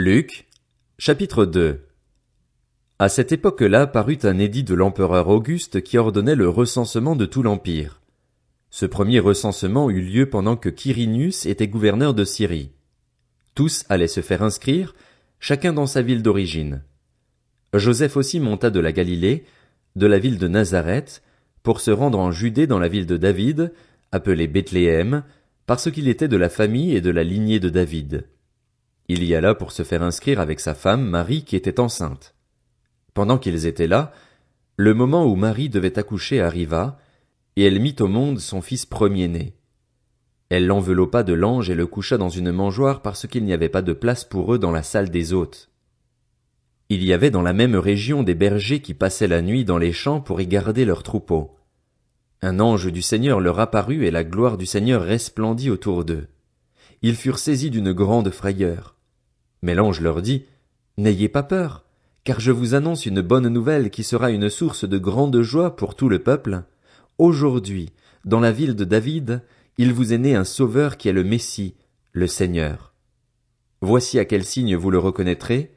Luc, chapitre 2. À cette époque-là parut un édit de l'empereur Auguste qui ordonnait le recensement de tout l'empire. Ce premier recensement eut lieu pendant que Quirinius était gouverneur de Syrie. Tous allaient se faire inscrire, chacun dans sa ville d'origine. Joseph aussi monta de la Galilée, de la ville de Nazareth, pour se rendre en Judée dans la ville de David, appelée Bethléem, parce qu'il était de la famille et de la lignée de David. Il y alla pour se faire inscrire avec sa femme Marie qui était enceinte. Pendant qu'ils étaient là, le moment où Marie devait accoucher arriva, et elle mit au monde son fils premier-né. Elle l'enveloppa de lange et le coucha dans une mangeoire parce qu'il n'y avait pas de place pour eux dans la salle des hôtes. Il y avait dans la même région des bergers qui passaient la nuit dans les champs pour y garder leurs troupeaux. Un ange du Seigneur leur apparut et la gloire du Seigneur resplendit autour d'eux. Ils furent saisis d'une grande frayeur. Mais l'ange leur dit, « N'ayez pas peur, car je vous annonce une bonne nouvelle qui sera une source de grande joie pour tout le peuple. Aujourd'hui, dans la ville de David, il vous est né un sauveur qui est le Messie, le Seigneur. Voici à quel signe vous le reconnaîtrez.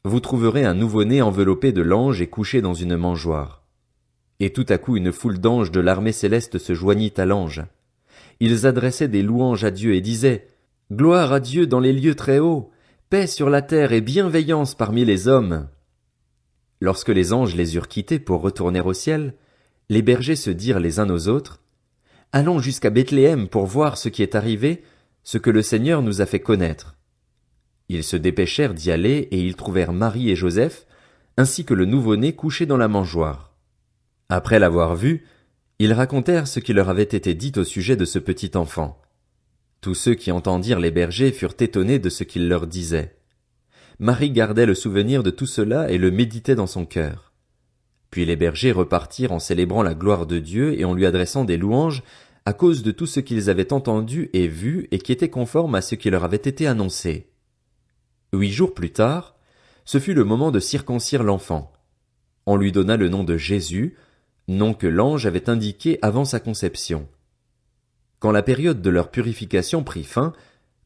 Vous trouverez un nouveau-né enveloppé de lange et couché dans une mangeoire. » Et tout à coup une foule d'anges de l'armée céleste se joignit à l'ange. Ils adressaient des louanges à Dieu et disaient, « Gloire à Dieu dans les lieux très hauts, paix sur la terre et bienveillance parmi les hommes. » Lorsque les anges les eurent quittés pour retourner au ciel, les bergers se dirent les uns aux autres, « Allons jusqu'à Bethléem pour voir ce qui est arrivé, ce que le Seigneur nous a fait connaître. » Ils se dépêchèrent d'y aller et ils trouvèrent Marie et Joseph, ainsi que le nouveau-né couché dans la mangeoire. Après l'avoir vu, ils racontèrent ce qui leur avait été dit au sujet de ce petit enfant. Tous ceux qui entendirent les bergers furent étonnés de ce qu'ils leur disaient. Marie gardait le souvenir de tout cela et le méditait dans son cœur. Puis les bergers repartirent en célébrant la gloire de Dieu et en lui adressant des louanges à cause de tout ce qu'ils avaient entendu et vu et qui était conforme à ce qui leur avait été annoncé. 8 jours plus tard, ce fut le moment de circoncire l'enfant. On lui donna le nom de Jésus, nom que l'ange avait indiqué avant sa conception. Quand la période de leur purification prit fin,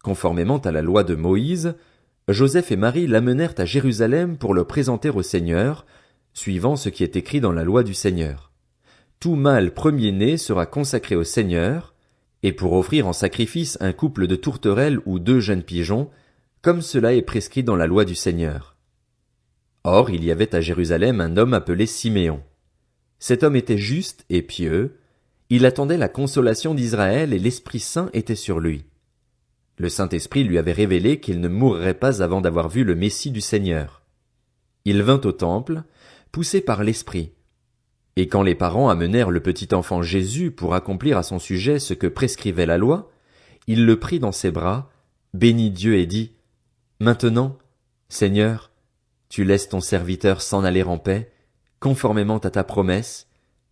conformément à la loi de Moïse, Joseph et Marie l'amenèrent à Jérusalem pour le présenter au Seigneur, suivant ce qui est écrit dans la loi du Seigneur. Tout mâle premier-né sera consacré au Seigneur, et pour offrir en sacrifice un couple de tourterelles ou 2 jeunes pigeons, comme cela est prescrit dans la loi du Seigneur. Or, il y avait à Jérusalem un homme appelé Siméon. Cet homme était juste et pieux, il attendait la consolation d'Israël et l'Esprit Saint était sur lui. Le Saint-Esprit lui avait révélé qu'il ne mourrait pas avant d'avoir vu le Messie du Seigneur. Il vint au temple, poussé par l'Esprit. Et quand les parents amenèrent le petit enfant Jésus pour accomplir à son sujet ce que prescrivait la loi, il le prit dans ses bras, bénit Dieu et dit, « Maintenant, Seigneur, tu laisses ton serviteur s'en aller en paix, conformément à ta promesse,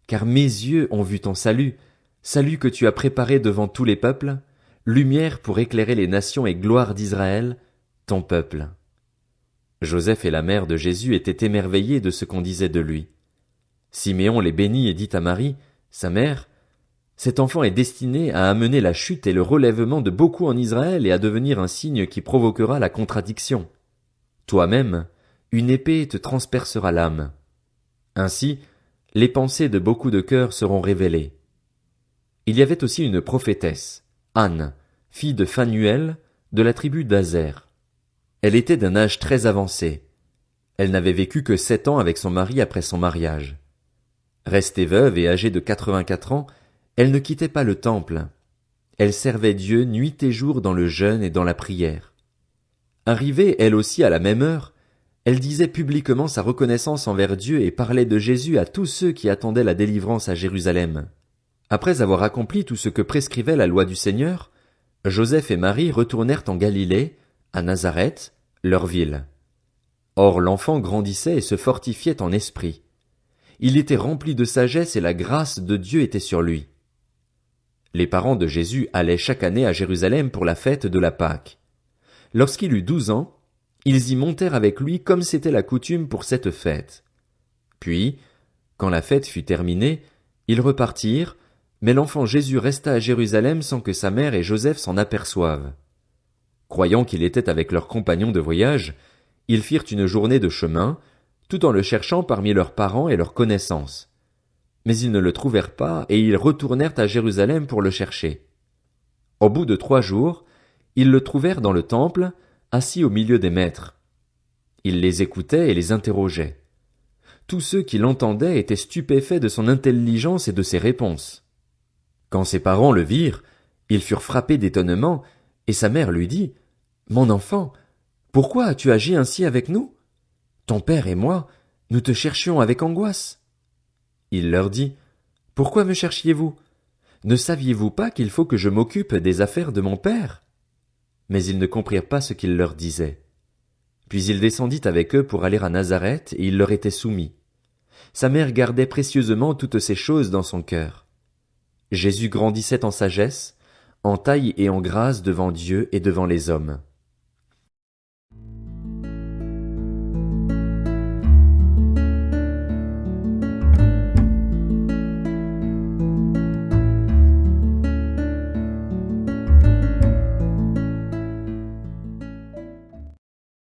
car mes yeux ont vu ton salut, salut que tu as préparé devant tous les peuples, lumière pour éclairer les nations et gloire d'Israël, ton peuple. » Joseph et la mère de Jésus étaient émerveillés de ce qu'on disait de lui. Siméon les bénit et dit à Marie, sa mère, « Cet enfant est destiné à amener la chute et le relèvement de beaucoup en Israël et à devenir un signe qui provoquera la contradiction. Toi-même, une épée te transpercera l'âme. Ainsi, les pensées de beaucoup de cœurs seront révélées. » Il y avait aussi une prophétesse, Anne, fille de Phanuel, de la tribu d'Azer. Elle était d'un âge très avancé. Elle n'avait vécu que 7 ans avec son mari après son mariage. Restée veuve et âgée de 84 ans, elle ne quittait pas le temple. Elle servait Dieu nuit et jour dans le jeûne et dans la prière. Arrivée elle aussi à la même heure, elle disait publiquement sa reconnaissance envers Dieu et parlait de Jésus à tous ceux qui attendaient la délivrance à Jérusalem. Après avoir accompli tout ce que prescrivait la loi du Seigneur, Joseph et Marie retournèrent en Galilée, à Nazareth, leur ville. Or l'enfant grandissait et se fortifiait en esprit. Il était rempli de sagesse et la grâce de Dieu était sur lui. Les parents de Jésus allaient chaque année à Jérusalem pour la fête de la Pâque. Lorsqu'il eut 12 ans, ils y montèrent avec lui comme c'était la coutume pour cette fête. Puis, quand la fête fut terminée, ils repartirent, mais l'enfant Jésus resta à Jérusalem sans que sa mère et Joseph s'en aperçoivent. Croyant qu'il était avec leurs compagnons de voyage, ils firent une journée de chemin, tout en le cherchant parmi leurs parents et leurs connaissances. Mais ils ne le trouvèrent pas, et ils retournèrent à Jérusalem pour le chercher. Au bout de 3 jours, ils le trouvèrent dans le temple, assis au milieu des maîtres. Il les écoutait et les interrogeait. Tous ceux qui l'entendaient étaient stupéfaits de son intelligence et de ses réponses. Quand ses parents le virent, ils furent frappés d'étonnement, et sa mère lui dit, « Mon enfant, pourquoi as-tu agi ainsi avec nous? Ton père et moi, nous te cherchions avec angoisse. » Il leur dit, « Pourquoi me cherchiez-vous? Ne saviez-vous pas qu'il faut que je m'occupe des affaires de mon père? » Mais ils ne comprirent pas ce qu'il leur disait. Puis il descendit avec eux pour aller à Nazareth, et il leur était soumis. Sa mère gardait précieusement toutes ces choses dans son cœur. Jésus grandissait en sagesse, en taille et en grâce devant Dieu et devant les hommes.